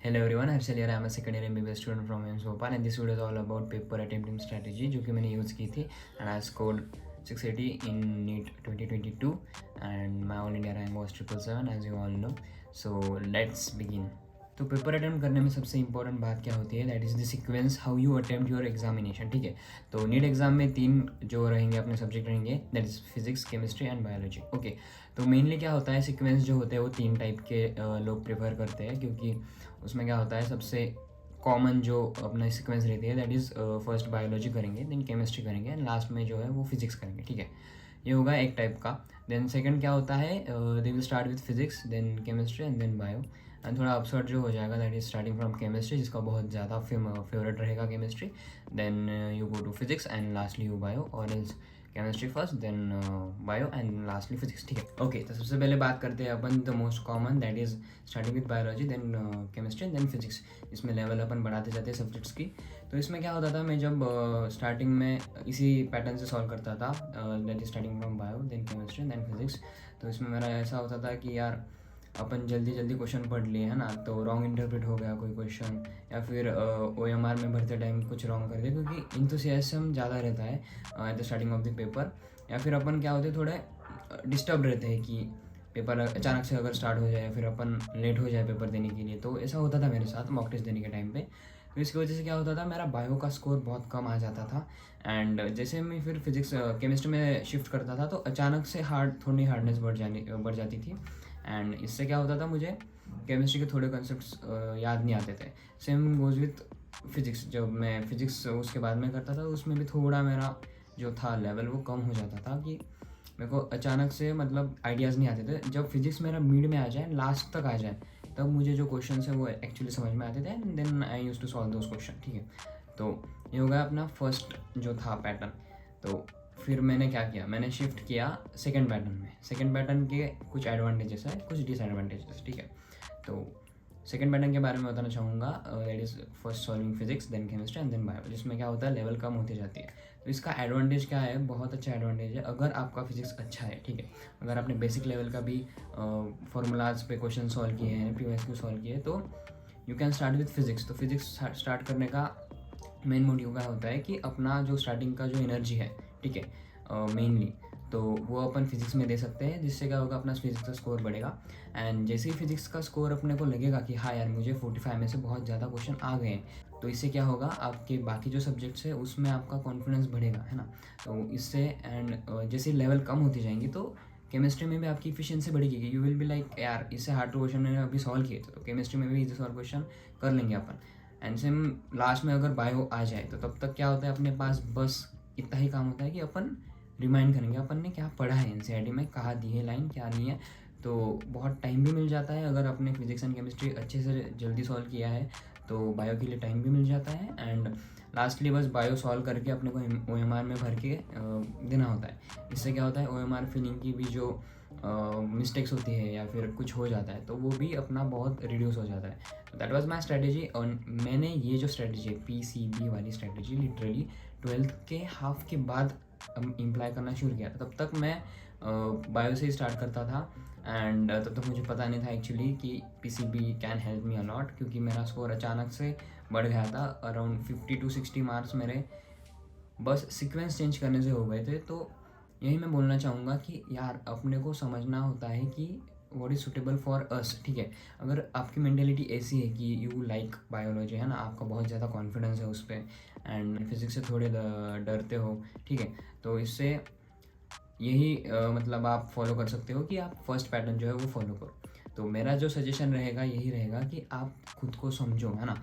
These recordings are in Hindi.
Hello everyone, Harshal here. I'm a second year MBBS student from IIMS Bhopal and this video is all about paper attempting strategy जो कि मैंने यूज़ की थी and I scored 680 in NEET 2022 and my all India rank was 777 as you all know. So let's begin. तो पेपर अटैम्प्ट करने में सबसे इंपॉर्टेंट बात क्या होती है, that is the sequence how you attempt your examination. ठीक है, तो नीट एग्जाम में 3 जो रहेंगे अपने सब्जेक्ट रहेंगे, that is physics, chemistry and biology. Okay, तो मेनली क्या होता है, सीक्वेंस जो होते हैं वो 3 टाइप के लोग प्रेफर करते हैं, क्योंकि उसमें क्या होता है सबसे कॉमन जो अपना सीक्वेंस रहती है दैट इज़ फर्स्ट बायोलॉजी करेंगे, देन केमिस्ट्री करेंगे एंड लास्ट में जो है वो फिजिक्स करेंगे. ठीक है, ये होगा एक टाइप का. देन सेकंड क्या होता है, they will start with physics then chemistry and then bio. And थोड़ा अपसर्ट जो हो जाएगा that is starting from chemistry, जिसका बहुत ज़्यादा फेवरेट रहेगा chemistry, then you go to physics and lastly you bio, और else chemistry first then bio and lastly physics. ठीक है, ओके, तो सबसे पहले बात करते हैं अपन the most common that is starting with biology then chemistry then physics. इसमें लेवल अपन बढ़ाते जाते हैं सब्जेक्ट्स की. तो इसमें क्या होता था, मैं जब स्टार्टिंग में इसी पैटर्न से सॉल्व करता था, that is starting from bio then chemistry then physics. तो इसमें मेरा ऐसा होता था कि यार अपन जल्दी जल्दी क्वेश्चन पढ़ लिए है ना, तो रॉन्ग इंटरप्रेट हो गया कोई क्वेश्चन, या फिर OMR में भरते टाइम कुछ रॉन्ग कर दिया, क्योंकि इंथुसियाज्म ज़्यादा रहता है at the starting of the paper. या फिर अपन क्या होते हैं, थोड़े डिस्टर्ब रहते हैं कि पेपर अचानक से अगर स्टार्ट हो जाए, फिर अपन लेट हो जाए पेपर देने के लिए. तो ऐसा होता था मेरे साथ मॉक टेस्ट देने के टाइम पे. तो इसकी वजह से क्या होता था, मेरा बायो का स्कोर बहुत कम आ जाता था. एंड जैसे मैं फिर फिजिक्स केमिस्ट्री में शिफ्ट करता था, तो अचानक से थोड़ी हार्डनेस बढ़ जाती थी. एंड इससे क्या होता था, मुझे केमिस्ट्री के थोड़े कॉन्सेप्ट्स याद नहीं आते थे. सेम गोज विथ फिजिक्स, जब मैं फिजिक्स उसके बाद में करता था, उसमें भी थोड़ा मेरा जो था लेवल वो कम हो जाता था, कि मेरे को अचानक से मतलब आइडियाज़ नहीं आते थे. जब फिजिक्स मेरा मिड में आ जाए, लास्ट तक आ जाए, तब मुझे जो क्वेश्चन है वो एक्चुअली समझ में आते थे and then I use to solve those question. ठीक है, तो ये हो गया अपना फर्स्ट जो था पैटर्न. तो फिर मैंने क्या किया, मैंने शिफ्ट किया सेकंड पैटर्न में. सेकंड पैटर्न के कुछ एडवांटेजेस है, कुछ डिसएडवांटेजेस. ठीक है, तो सेकंड पैटर्न के बारे में बताना चाहूँगा, that is first solving physics then chemistry and then bio, जिसमें क्या होता है लेवल कम होती जाती है. तो इसका एडवांटेज क्या है, बहुत अच्छा एडवांटेज है अगर आपका फिजिक्स अच्छा है. ठीक है, अगर आपने बेसिक लेवल का भी फार्मूलाज पे क्वेश्चन सॉल्व किए हैं, PYQ सॉल्व किए हैं, तो you can start with physics. तो फिजिक्स स्टार्ट करने का मेन मोटिव क्या होता है कि अपना जो स्टार्टिंग का जो एनर्जी है, ठीक है, मेनली तो वो अपन फिजिक्स में दे सकते हैं, जिससे क्या होगा, अपना फिजिक्स का स्कोर बढ़ेगा. एंड जैसे ही फिजिक्स का स्कोर अपने को लगेगा कि हाँ यार मुझे 45 में से बहुत ज़्यादा क्वेश्चन आ गए हैं, तो इससे क्या होगा, आपके बाकी जो सब्जेक्ट्स है उसमें आपका कॉन्फिडेंस बढ़ेगा, है ना. तो इससे एंड जैसे लेवल कम होती जाएंगी, तो केमिस्ट्री में भी आपकी इफिशिएंसी बढ़ेगी. यू विल बी लाइक यार इससे हार्ड क्वेश्चन मैंने अभी सॉल्व किए थे, तो केमिस्ट्री में भी इजी सॉल्व क्वेश्चन कर लेंगे अपन. एंड सेम लास्ट में अगर बायो आ जाए, तो तब तक क्या होता है, अपने पास बस इतना ही काम होता है कि अपन रिमाइंड करेंगे अपन ने क्या पढ़ा है NCERT में, कहाँ दी है लाइन क्या नहीं है. तो बहुत टाइम भी मिल जाता है, अगर आपने फिजिक्स एंड केमिस्ट्री अच्छे से जल्दी सॉल्व किया है तो बायो के लिए टाइम भी मिल जाता है. एंड लास्टली बस बायो सॉल्व करके अपने को OMR में भर के देना होता है. इससे क्या होता है, OMR फिलिंग की भी जो मिस्टेक्स होती है या फिर कुछ हो जाता है, तो वो भी अपना बहुत रिड्यूस हो जाता है. That was my strategy. और मैंने ये जो स्ट्रेटजी है PCB वाली स्ट्रेटजी, लिटरली 12th के हाफ के बाद इम्प्लाई करना शुरू किया. तब तक मैं बायो से ही स्टार्ट करता था. एंड तब तक मुझे पता नहीं था एक्चुअली कि PCB can help me a lot, क्योंकि मेरा स्कोर अचानक से बढ़ गया था. अराउंड 50 to 60 मार्क्स मेरे बस सीक्वेंस चेंज करने से हो गए थे. तो यही मैं बोलना चाहूँगा कि यार अपने को समझना होता है कि what is suitable for us. ठीक है, अगर आपकी मेंटेलिटी ऐसी है कि यू लाइक बायोलॉजी, है ना, आपका बहुत ज़्यादा कॉन्फिडेंस है उस पर, एंड फिजिक्स से थोड़े डरते हो, ठीक है, तो इससे यही मतलब आप फॉलो कर सकते हो कि आप फर्स्ट पैटर्न जो है वो फॉलो करो. तो मेरा जो सजेशन रहेगा यही रहेगा कि आप खुद को समझो, है ना,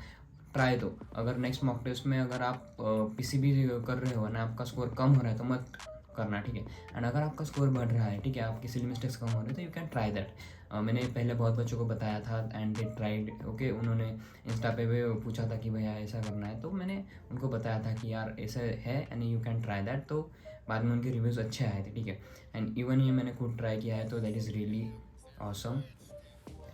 ट्राई दो. अगर नेक्स्ट मॉक टेस्ट में अगर आप PCB कर रहे हो ना, आपका स्कोर कम हो रहा है तो मत करना. ठीक है, एंड अगर आपका स्कोर बढ़ रहा है, ठीक है, आपकी सिली मिस्टेक्स कम हो रहे हैं, तो यू कैन ट्राई दैट. मैंने पहले बहुत बच्चों को बताया था एंड दे ट्राइड. ओके, उन्होंने इंस्टा पे भी पूछा था कि भैया ऐसा करना है, तो मैंने उनको बताया था कि यार ऐसा है and you can try that. तो बाद में उनके रिव्यूज़ अच्छे आए थे. ठीक है, एंड इवन ये मैंने खुद ट्राई किया है, तो that is really awesome.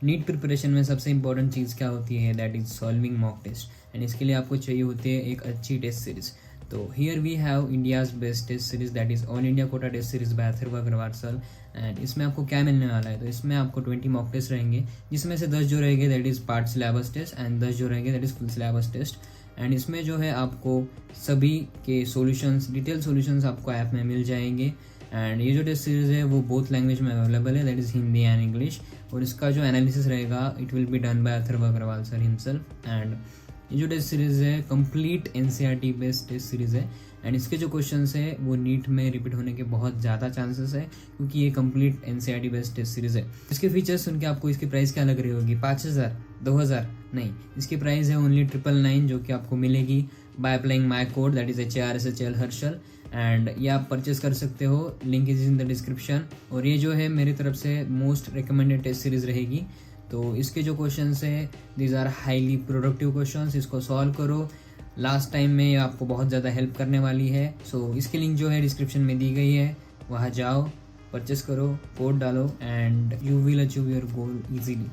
NEET preparation में सबसे इंपॉर्टेंट चीज़ क्या होती है, that is solving mock test. And इसके लिए आपको चाहिए होती है एक अच्छी टेस्ट सीरीज. तो here we have India's best test series, that is all India Kota test series by Atharv Agrawal sir. And इसमें आपको क्या मिलने वाला है, तो इसमें आपको 20 मॉक टेस्ट रहेंगे, जिसमें से 10 जो रहेंगे that is part syllabus test and 10 जो रहेंगे that is full syllabus test. And इसमें जो है आपको सभी के सॉल्यूशंस, डिटेल सॉल्यूशंस आपको ऐप में मिल जाएंगे। एंड ये जो टेस्ट सीरीज है वो बोथ लैंग्वेज में अवेलेबल है, that is Hindi and English. और इसका जो एनालिसिस रहेगा it will be done by Atharv Agrawal sir himself. And ये जो टेस्ट सीरीज है complete NCERT based test series है। एंड इसके जो क्वेश्चंस है वो नीट में रिपीट होने के बहुत ज़्यादा चांसेस है, क्योंकि ये complete NCERT based test series है। इसके फीचर्स सुन के आपको इसकी प्राइस क्या लग रही होगी, 5,000 2,000 नहीं, इसकी प्राइस है ओनली 999, जो कि आपको मिलेगी by applying my code that is HRSHL Harshal. And ये आप परचेस कर सकते हो, link is in the description. और ये जो है मेरी तरफ से मोस्ट रिकमेंडेड टेस्ट सीरीज रहेगी। तो इसके जो क्वेश्चंस है these are highly productive questions, इसको सॉल्व करो। लास्ट टाइम में ये आपको बहुत ज़्यादा हेल्प करने वाली है। सो इसकी लिंक जो है डिस्क्रिप्शन में दी गई है, वहाँ जाओ, परचेस करो, कोड डालो and you will achieve your goal easily.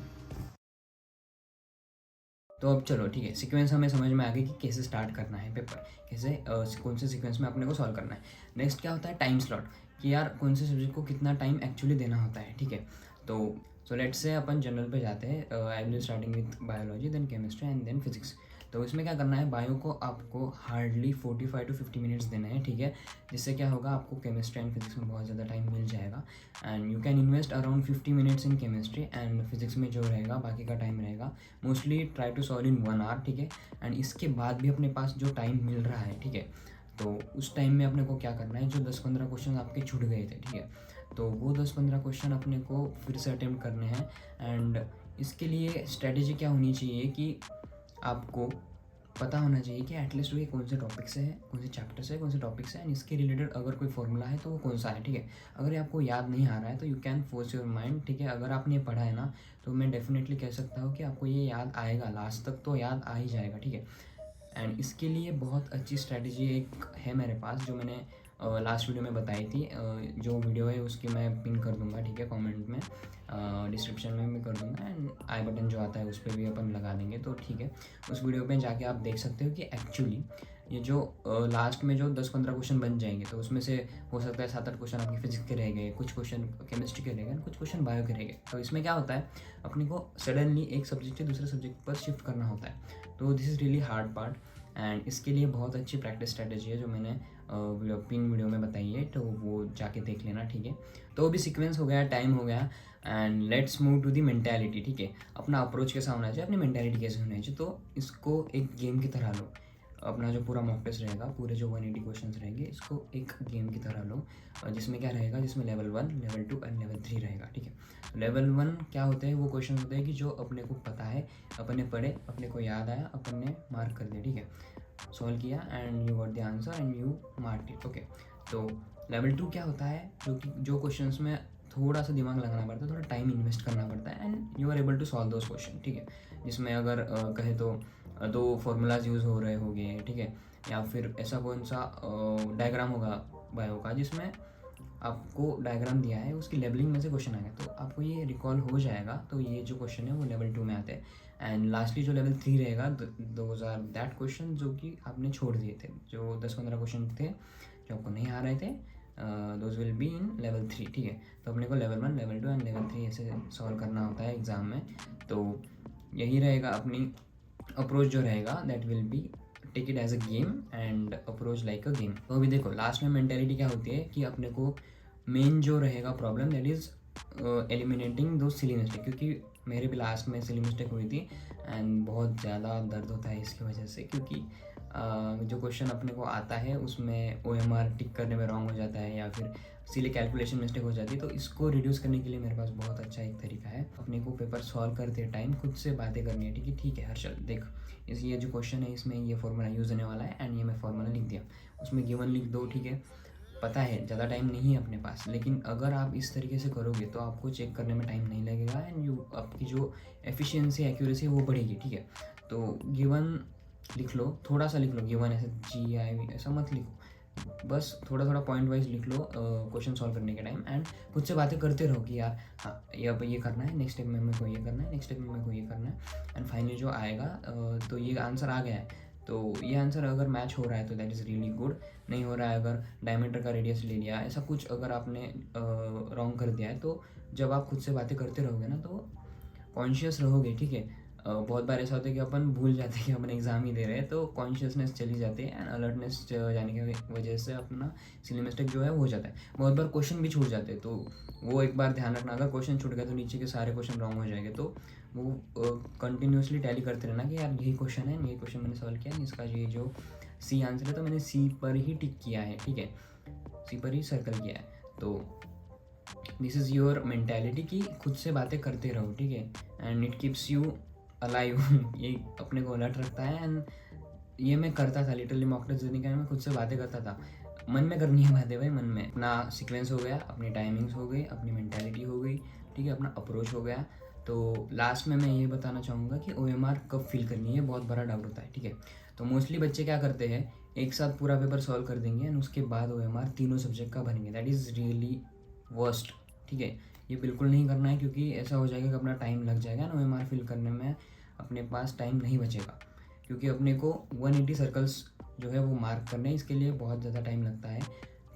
तो अब चलो ठीक है, सीक्वेंस हमें समझ में आ गई कि कैसे स्टार्ट करना है पेपर, कैसे कौन से सीक्वेंस में अपने को सॉल्व करना है। नेक्स्ट क्या होता है, टाइम स्लॉट, कि यार कौन से सब्जेक्ट को कितना टाइम एक्चुअली देना होता है। ठीक है, तो so let's say upon general पे जाते हैं। I will starting with biology, then chemistry and then physics. तो इसमें क्या करना है, बायो को आपको हार्डली 45 to 50 मिनट्स देने हैं। ठीक है, जिससे क्या होगा, आपको केमिस्ट्री एंड फिजिक्स में बहुत ज़्यादा टाइम मिल जाएगा। And you can invest around 50 minutes in chemistry, and physics में जो रहेगा बाकी का टाइम रहेगा mostly try to solve in 1 hour। ठीक है, एंड इसके बाद भी अपने पास जो टाइम मिल रहा है, ठीक है, तो उस टाइम में अपने को क्या करना है, जो 10-15 क्वेश्चन आपके छूट गए थे, ठीक है, तो वो 10-15 क्वेश्चन अपने को फिर से अटेम्प्ट करने हैं। एंड इसके लिए स्ट्रेटेजी क्या होनी चाहिए कि आपको पता होना चाहिए कि एटलीस्ट ये कौन से टॉपिक से है, कौन से चैप्टर से है, कौन से टॉपिक से है, एंड इसके रिलेटेड अगर कोई फॉर्मूला है तो वो कौन सा है। ठीक है, अगर आपको याद नहीं आ रहा है तो you can force your mind. ठीक है, अगर आपने पढ़ा है ना, तो मैं डेफिनेटली कह सकता हूँ कि आपको ये याद आएगा, लास्ट तक तो याद आ ही जाएगा। ठीक है, एंड इसके लिए बहुत अच्छी स्ट्रैटेजी एक है मेरे पास, जो मैंने लास्ट वीडियो में बताई थी। जो वीडियो है उसकी मैं पिन कर दूंगा, ठीक है, कमेंट में, डिस्क्रिप्शन में भी कर दूंगा, एंड आई बटन जो आता है उस पर भी अपन लगा देंगे। तो ठीक है, उस वीडियो पे जाके आप देख सकते हो कि एक्चुअली ये जो लास्ट में जो 10-15 क्वेश्चन बन जाएंगे, तो उसमें से हो सकता है 7-8 क्वेश्चन आपकी फिजिक्स के रह गए, कुछ क्वेश्चन केमिस्ट्री के रह गए, कुछ क्वेश्चन बायो के रह गए। तो इसमें क्या होता है, अपने को सडनली एक सब्जेक्ट से दूसरे सब्जेक्ट पर शिफ्ट करना होता है। तो this is really hard part, and इसके लिए बहुत अच्छी प्रैक्टिस स्ट्रैटेजी है जो मैंने पिन वीडियो में बताई है, तो वो जाके देख लेना। ठीक है, तो अभी सीक्वेंस हो गया, टाइम हो गया, and let's move to the mentality. ठीक है, अपना अप्रोच कैसा होना चाहिए, अपनी मेंटालिटी कैसे होनी चाहिए, तो इसको एक गेम की तरह लो। अपना जो पूरा मॉक टेस्ट रहेगा, पूरे जो 180 क्वेश्चंस रहेंगे, इसको एक गेम की तरह लो, जिसमें क्या रहेगा, जिसमें लेवल 1, लेवल 2 एंड लेवल 3 रहेगा। ठीक है, लेवल 1 क्या होते हैं, वो क्वेश्चन होते हैं कि जो अपने को पता है, अपने पढ़े, अपने को याद आया, अपन ने मार्क कर दिया। ठीक है, सॉल्व किया and you got the answer and you mark it. Okay, तो लेवल 2 क्या होता है, जो क्वेश्चंस में थोड़ा सा दिमाग लगाना पड़ता है, थोड़ा टाइम इन्वेस्ट करना पड़ता है, and you are able to solve those question. ठीक है, जिसमें अगर कहे तो 2 फॉर्मूलाज यूज़ हो रहे होंगे, ठीक है, या फिर ऐसा कौन सा डायग्राम होगा बायो का, जिसमें आपको डायग्राम दिया है, उसकी लेबलिंग में से क्वेश्चन आएगा, तो आपको ये रिकॉल हो जाएगा। तो ये जो क्वेश्चन है वो लेवल 2 में आते हैं। एंड लास्टली जो लेवल 3 रहेगा, दोज आर दैट क्वेश्चन जो कि आपने छोड़ दिए थे, जो 10-15 क्वेश्चन थे जो आपको नहीं आ रहे थे, those will be in level 3। ठीक है, तो अपने को लेवल 1, लेवल 2 एंड लेवल 3 ऐसे सॉल्व करना होता है एग्ज़ाम में। तो यही रहेगा अपनी अप्रोच जो रहेगा, that will be take it as a game and approach like a game. तो अभी देखो लास्ट में मेंटेलिटी क्या होती है कि अपने को मेन जो रहेगा प्रॉब्लम, दैट इज़ एलिमिनेटिंग दो सिली मिस्टेक, क्योंकि मेरे भी लास्ट में सिली मिस्टेक हुई थी एंड बहुत ज़्यादा दर्द होता है इसकी वजह से, क्योंकि जो क्वेश्चन अपने को आता है उसमें OMR टिक करने में रॉन्ग हो जाता है, या फिर इसीलिए कैलकुलेशन मिस्टेक हो जाती है। तो इसको रिड्यूस करने के लिए मेरे पास बहुत अच्छा एक तरीका है, अपने को पेपर सॉल्व करते टाइम खुद से बातें करनी है। ठीक है हर्षल, देख ये जो क्वेश्चन है इसमें ये फॉर्मूला यूज़ होने वाला है, एंड ये मैं फॉर्मूला लिख दिया, उसमें गिवन लिख दो। ठीक है, पता है ज़्यादा टाइम नहीं है अपने पास, लेकिन अगर आप इस तरीके से करोगे तो आपको चेक करने में टाइम नहीं लगेगा, एंड आपकी जो एफिशिएंसी, एक्यूरेसी है वो बढ़ेगी। ठीक है, तो गिवन लिख लो, थोड़ा सा लिख लो, गिवन ऐसे GIV ऐसा मत लिखो, बस थोड़ा थोड़ा पॉइंट वाइज लिख लो क्वेश्चन सॉल्व करने के टाइम, एंड खुद से बातें करते रहो कि यार हाँ ये अब ये करना है, नेक्स्ट स्टेप में मेरे को ये करना है, नेक्स्ट स्टेप में मेरे को ये करना है, एंड फाइनली जो आएगा तो ये आंसर आ गया है, तो ये आंसर अगर मैच हो रहा है तो दैट इज़ रियली गुड, नहीं हो रहा है अगर डायमीटर का रेडियस ले लिया, ऐसा कुछ अगर आपने रॉन्ग कर दिया है, तो जब आप खुद से बातें करते रहोगे ना तो कॉन्शियस रहोगे, ठीक है। बहुत बार ऐसा होता है कि अपन भूल जाते हैं कि अपन एग्ज़ाम ही दे रहे हैं, तो कॉन्शियसनेस चली जाती है एंड अलर्टनेस जाने की वजह से अपना सिली मिस्टेक जो है वो हो जाता है। बहुत बार क्वेश्चन भी छूट जाते हैं, तो वो एक बार ध्यान रखना, अगर क्वेश्चन छूट गया तो नीचे के सारे क्वेश्चन रॉन्ग हो जाएंगे, तो वो कंटिन्यूसली टैली करते रहना कि यार यही क्वेश्चन है, यही क्वेश्चन मैंने सॉल्व किया, इसका ये जो सी आंसर है तो मैंने सी पर ही टिक किया है, ठीक है, सी पर ही सर्कल किया है। तो दिस इज़ योर मेंटेलिटी कि खुद से बातें करते रहो, ठीक है, and it keeps you alive ये अपने को अलर्ट रखता है। एंड ये मैं करता था लिटरली, मॉक टेस्ट देने के मैं खुद से बातें करता था, मन में करनी है बातें भाई, मन में। अपना सीक्वेंस हो गया, अपनी टाइमिंग्स हो गई, अपनी मेंटेलिटी हो गई, ठीक है, अपना अप्रोच हो गया। तो लास्ट में मैं ये बताना चाहूँगा कि OMR कब फिल करनी है, बहुत बड़ा डाउट होता है, ठीक है। तो मोस्टली बच्चे क्या करते हैं, एक साथ पूरा पेपर सॉल्व कर देंगे एंड उसके बाद OMR तीनों सब्जेक्ट का भरेंगे, दैट इज़ रियली वर्स्ट, ठीक है। ये बिल्कुल नहीं करना है, क्योंकि ऐसा हो जाएगा कि अपना टाइम लग जाएगा ना OMR फिल करने में, अपने पास टाइम नहीं बचेगा, क्योंकि अपने को 180 सर्कल्स जो है वो मार्क करने हैं, इसके लिए बहुत ज़्यादा टाइम लगता है।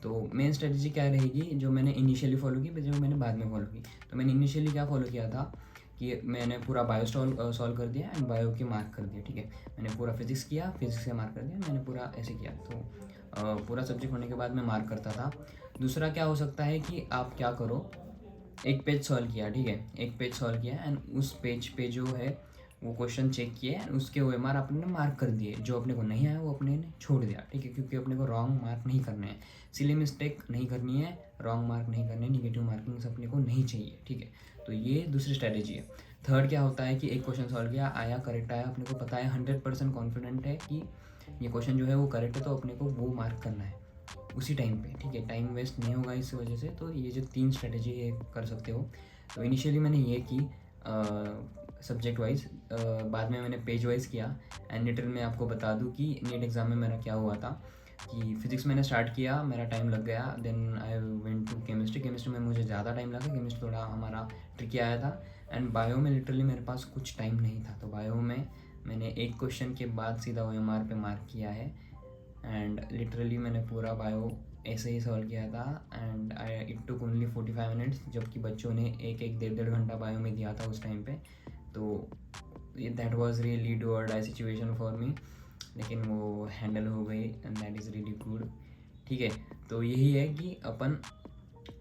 तो मेन स्ट्रेटजी क्या रहेगी जो मैंने इनिशियली फॉलो की, जो मैंने बाद में फॉलो की। तो मैंने इनिशियली क्या फॉलो किया था कि मैंने पूरा बायो सॉल्व कर दिया एंड बायो के मार्क कर दिया, ठीक है। मैंने पूरा फिजिक्स किया, फिजिक्स के मार्क कर दिया, मैंने पूरा ऐसे किया। तो पूरा सब्जेक्ट होने के बाद मैं मार्क करता था। दूसरा क्या हो सकता है कि आप क्या करो, एक पेज सॉल्व किया, ठीक है, एक पेज सॉल्व किया एंड उस पेज पे जो है वो क्वेश्चन चेक किए एंड उसके OMR अपने मार्क कर दिए, जो अपने को नहीं आया वो अपने ने छोड़ दिया, ठीक है, क्योंकि अपने को रॉन्ग मार्क नहीं करने हैं, सिली मिस्टेक नहीं करनी है, रॉन्ग मार्क नहीं करने, निगेटिव मार्किंग्स अपने को नहीं चाहिए, ठीक है। तो ये दूसरी स्ट्रैटेजी है। थर्ड क्या होता है कि एक क्वेश्चन सॉल्व किया, आया करेक्ट आया, अपने को पता है 100% कॉन्फिडेंट है कि ये क्वेश्चन जो है वो करेक्ट है, तो अपने को वो मार्क करना है उसी टाइम पे, ठीक है, टाइम वेस्ट नहीं होगा इस वजह से। तो ये जो 3 स्ट्रेटेजी ये कर सकते हो। तो इनिशियली मैंने ये की सब्जेक्ट वाइज, बाद में मैंने पेज वाइज किया। एंड लिटरल मैं आपको बता दूं कि नीट एग्ज़ाम में मेरा क्या हुआ था कि फिजिक्स मैंने स्टार्ट किया, मेरा टाइम लग गया, then I went to chemistry में मुझे ज़्यादा टाइम लगा, केमिस्ट्री थोड़ा हमारा ट्रिकी आया था। एंड बायो में लिटरली मेरे पास कुछ टाइम नहीं था, तो बायो में मैंने एक क्वेश्चन के बाद सीधा OMR पे मार्क किया है एंड लिटरली मैंने पूरा बायो ऐसे ही सॉल्व किया था and it took only 45 minutes, जबकि बच्चों ने एक डेढ़ घंटा बायो में दिया था उस टाइम पे। तो दैट वाज रियली डू और डाई सिचुएशन फॉर मी, लेकिन वो हैंडल हो गई and that is really good, ठीक है। तो यही है कि अपन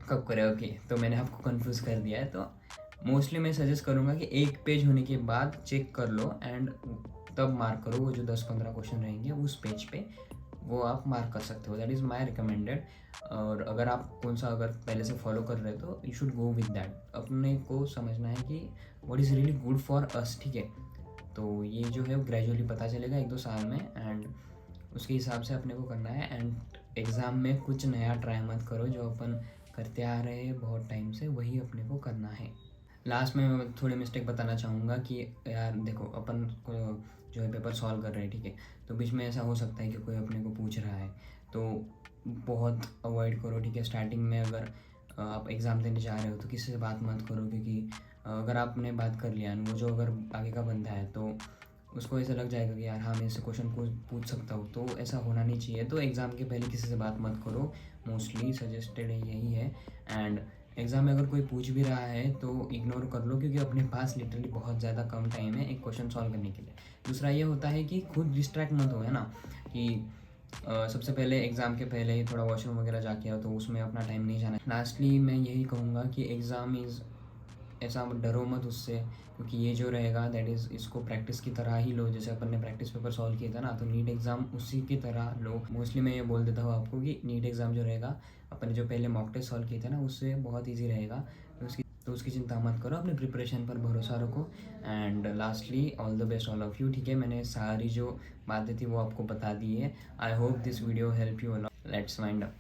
कब करें। ओके, तो मैंने आपको कंफ्यूज कर दिया है, तो मोस्टली मैं सजेस्ट करूँगा कि एक पेज होने के बाद चेक कर लो एंड तब मार्क करो, वो जो 10-15 क्वेश्चन रहेंगे उस पेज पे वो आप मार्क कर सकते हो, दैट इज़ माई रिकमेंडेड। और अगर आप कौन सा अगर पहले से फॉलो कर रहे हो तो you should go with that, अपने को समझना है कि what is really good for us, ठीक है। तो ये जो है ग्रेजुअली पता चलेगा 1-2 साल में एंड उसके हिसाब से अपने को करना है। एंड एग्ज़ाम में कुछ नया ट्राई मत करो, जो अपन करते आ रहे हैं बहुत टाइम से वही अपने को करना है। लास्ट में मैं थोड़ी मिस्टेक बताना चाहूँगा कि यार देखो, अपन को जो है पेपर सॉल्व कर रहे हैं, ठीक है, तो बीच में ऐसा हो सकता है कि कोई अपने को पूछ रहा है, तो बहुत अवॉइड करो, ठीक है। स्टार्टिंग में अगर आप एग्ज़ाम देने जा रहे हो तो किसी से बात मत करो, क्योंकि अगर आपने बात कर लिया वो जो अगर आगे का बंदा है तो उसको ऐसा लग जाएगा कि यार हाँ मैं इससे क्वेश्चन को पूछ सकता हूँ, तो ऐसा होना नहीं चाहिए। तो एग्ज़ाम के पहले किसी से बात मत करो, मोस्टली सजेस्टेड यही है। एंड एग्ज़ाम में अगर कोई पूछ भी रहा है तो इग्नोर कर लो, क्योंकि अपने पास लिटरली बहुत ज़्यादा कम टाइम है एक क्वेश्चन सॉल्व करने के लिए। दूसरा ये होता है कि खुद डिस्ट्रैक्ट मत हो, है ना, कि सबसे पहले एग्ज़ाम के पहले ही थोड़ा वॉशरूम वगैरह जाके आओ, तो उसमें अपना टाइम नहीं जाना। लास्टली मैं यही कहूँगा कि एग्ज़ाम इज़ ऐसा डरो मत उससे, क्योंकि ये जो रहेगा दैट इज़ इसको प्रैक्टिस की तरह ही लो, जैसे अपन ने प्रैक्टिस पेपर सॉल्व किया था ना, तो नीट एग्ज़ाम उसी की तरह लो। मोस्टली मैं ये बोल देता हूँ आपको कि नीट एग्ज़ाम जो रहेगा, अपन ने जो पहले मॉक टेस्ट सॉल्व किए थे ना, उससे बहुत ईजी रहेगा, तो उसकी चिंता मत करो, अपने प्रिपरेशन पर भरोसा रखो। And lastly all the best all of you, ठीक है। मैंने सारी जो बातें थी वो आपको बता दी है। I hope this video help you a lot. Let's wind up.